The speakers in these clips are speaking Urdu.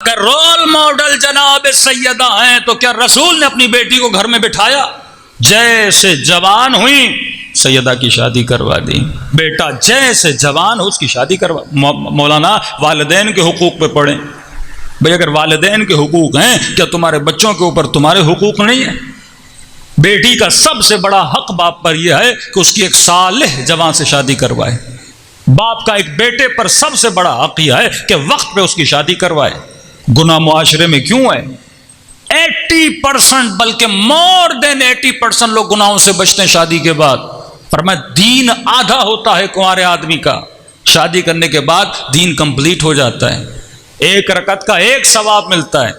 اگر رول ماڈل جناب سیدہ ہیں تو کیا رسول نے اپنی بیٹی کو گھر میں بٹھایا؟ جیسے جوان ہوئی سیدہ کی شادی کروا دی. بیٹا جیسے جوان ہو اس کی شادی کروا. مولانا والدین کے حقوق پہ پڑھیں. بھئی اگر والدین کے حقوق ہیں کیا تمہارے بچوں کے اوپر تمہارے حقوق نہیں ہیں؟ بیٹی کا سب سے بڑا حق باپ پر یہ ہے کہ اس کی ایک صالح جوان سے شادی کروائے. باپ کا ایک بیٹے پر سب سے بڑا حق یہ ہے کہ وقت پہ اس کی شادی کروائے. گناہ معاشرے میں کیوں ہے؟ 80% بلکہ مور دین 80% لوگ گناہوں سے بچتے ہیں شادی کے بعد. فرمایا دین آدھا ہوتا ہے کنوارے آدمی کا، شادی کرنے کے بعد دین کمپلیٹ ہو جاتا ہے. 1 رکعت کا 1 ثواب ملتا ہے،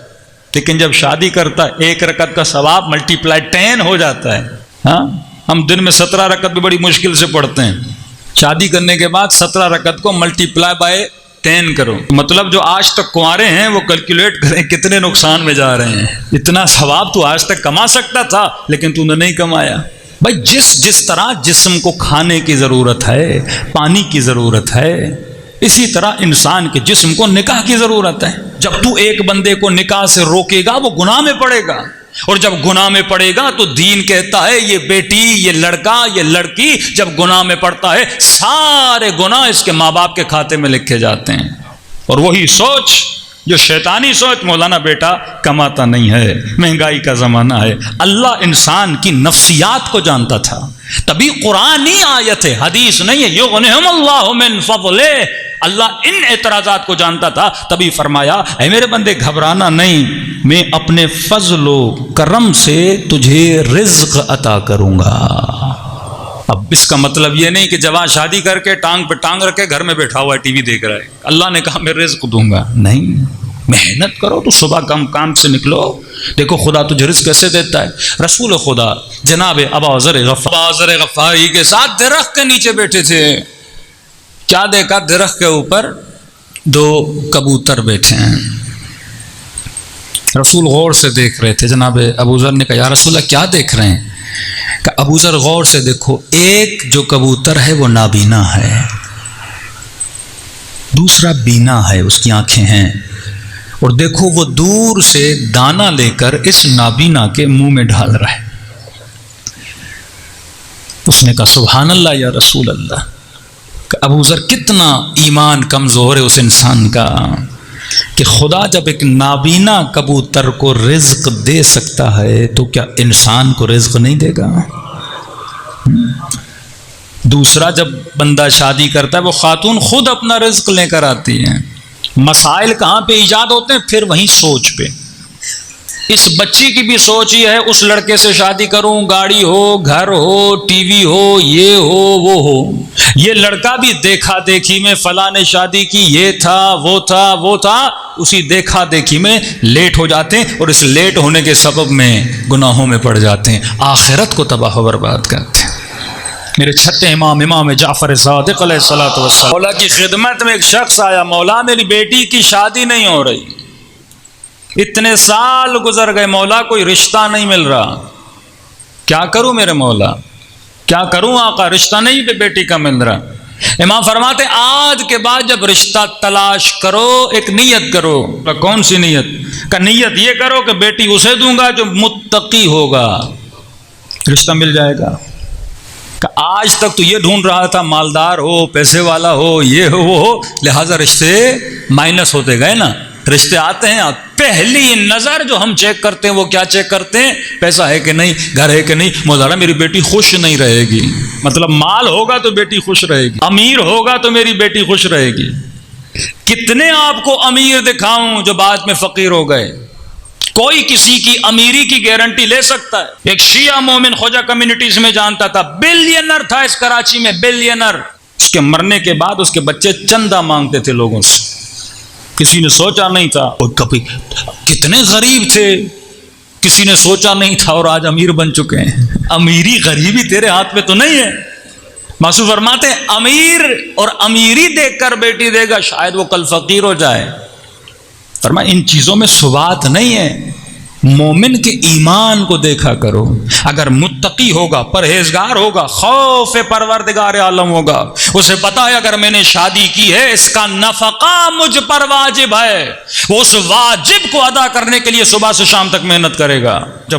لیکن جب شادی کرتا ہے 1 رکعت کا ثواب ملٹیپلائی 10 ہو جاتا ہے. ہاں ہم دن میں 17 رکعت بھی بڑی مشکل سے پڑھتے ہیں. شادی کرنے کے بعد 17 رکعت کو ملٹیپلائی بائی 10 کرو. مطلب جو آج تک کنوارے ہیں وہ کیلکولیٹ کریں کتنے نقصان میں جا رہے ہیں. اتنا ثواب تو آج تک کما سکتا تھا لیکن تو نے نہیں کمایا. بھائی جس طرح جسم کو کھانے کی ضرورت ہے، پانی کی ضرورت ہے، اسی طرح انسان کے جسم کو نکاح کی ضرورت ہے. جب تو ایک بندے کو نکاح سے روکے گا وہ گناہ میں پڑے گا، اور جب گناہ میں پڑے گا تو دین کہتا ہے یہ بیٹی، یہ لڑکا، یہ لڑکی جب گناہ میں پڑتا ہے سارے گناہ اس کے ماں باپ کے کھاتے میں لکھے جاتے ہیں. اور وہی سوچ جو شیطانی سوچ، مولانا بیٹا کماتا نہیں ہے، مہنگائی کا زمانہ ہے. اللہ انسان کی نفسیات کو جانتا تھا، تبھی قرآنی آیت ہے، حدیث نہیں ہے. یغنیہم اللہ من فضلہ، اللہ ان اعتراضات کو جانتا تھا، تبھی فرمایا اے میرے بندے گھبرانا نہیں، میں اپنے فضل و کرم سے تجھے رزق عطا کروں گا. اب اس کا مطلب یہ نہیں کہ جوان شادی کر کے ٹانگ پہ ٹانگ رکھے گھر میں بیٹھا ہوا ہے ٹی وی دیکھ رہا ہے. اللہ نے کہا میں رزق دوں گا. نہیں، محنت کرو تو صبح کام سے نکلو، دیکھو خدا تجھے رزق کیسے دیتا ہے. رسول خدا جناب ابا ذر غفاری کے ساتھ درخت کے نیچے بیٹھے تھے. کیا دیکھا؟ درخت کے اوپر 2 کبوتر بیٹھے ہیں. رسول غور سے دیکھ رہے تھے. جناب ابو ذر نے کہا یا رسول اللہ کیا دیکھ رہے ہیں؟ کہ ابو ذر غور سے دیکھو، ایک جو کبوتر ہے وہ نابینا ہے، دوسرا بینا ہے، اس کی آنکھیں ہیں، اور دیکھو وہ دور سے دانہ لے کر اس نابینا کے منہ میں ڈال رہا ہے. اس نے کہا سبحان اللہ یا رسول اللہ. کہ ابو ذر کتنا ایمان کمزور ہے اس انسان کا کہ خدا جب ایک نابینا کبوتر کو رزق دے سکتا ہے تو کیا انسان کو رزق نہیں دے گا؟ دوسرا جب بندہ شادی کرتا ہے وہ خاتون خود اپنا رزق لے کر آتی ہے. مسائل کہاں پہ ایجاد ہوتے ہیں؟ پھر وہیں سوچ پہ. اس بچی کی بھی سوچ یہ ہے اس لڑکے سے شادی کروں، گاڑی ہو، گھر ہو، ٹی وی ہو، یہ ہو وہ ہو. یہ لڑکا بھی دیکھا دیکھی میں فلاں نے شادی کی، یہ تھا وہ تھا وہ تھا، اسی دیکھا دیکھی میں لیٹ ہو جاتے ہیں، اور اس لیٹ ہونے کے سبب میں گناہوں میں پڑ جاتے ہیں، آخرت کو تباہ و برباد کرتے ہیں. میرے چھٹے امام جعفر صادق علیہ الصلوۃ والسلام مولا کی خدمت میں ایک شخص آیا، مولا میری بیٹی کی شادی نہیں ہو رہی، اتنے سال گزر گئے مولا کوئی رشتہ نہیں مل رہا، کیا کروں میرے مولا، کیا کروں آقا، رشتہ نہیں پہ بیٹی کا مل رہا. امام فرماتے آج کے بعد جب رشتہ تلاش کرو ایک نیت کرو. کون سی نیت؟ کہ نیت یہ کرو کہ بیٹی اسے دوں گا جو متقی ہوگا، رشتہ مل جائے گا. کہ آج تک تو یہ ڈھونڈ رہا تھا مالدار ہو، پیسے والا ہو، یہ ہو وہ ہو، لہٰذا رشتے مائنس ہوتے گئے نا. رشتے آتے ہیں، پہلی نظر جو ہم چیک کرتے ہیں وہ کیا چیک کرتے ہیں؟ پیسہ ہے کہ نہیں، گھر ہے کہ نہیں. مولانا میری بیٹی خوش نہیں رہے گی، مطلب مال ہوگا تو بیٹی خوش رہے گی، امیر ہوگا تو میری بیٹی خوش رہے گی. کتنے آپ کو امیر دکھاؤں جو بعد میں فقیر ہو گئے؟ کوئی کسی کی امیری کی گارنٹی لے سکتا ہے؟ ایک شیعہ مومن خواجہ کمیونٹیز میں جانتا تھا، بلینر تھا اس کراچی میں، بلینر. اس کے مرنے کے بعد اس کے بچے چندہ مانگتے تھے لوگوں سے، کسی نے سوچا نہیں تھا. اور کبھی کتنے غریب تھے، کسی نے سوچا نہیں تھا، اور آج امیر بن چکے ہیں. امیری غریبی تیرے ہاتھ میں تو نہیں ہے. معصوم فرماتے ہیں امیر اور امیری دیکھ کر بیٹی دے گا، شاید وہ کل فقیر ہو جائے. فرمایا ان چیزوں میں ثبات نہیں ہے. مومن کے ایمان کو دیکھا کرو. اگر متقی ہوگا، پرہیزگار ہوگا، خوف پروردگار عالم ہوگا، اسے پتا ہے اگر میں نے شادی کی ہے اس کا نفقہ مجھ پر واجب ہے، وہ اس واجب کو ادا کرنے کے لیے صبح سے شام تک محنت کرے گا. جب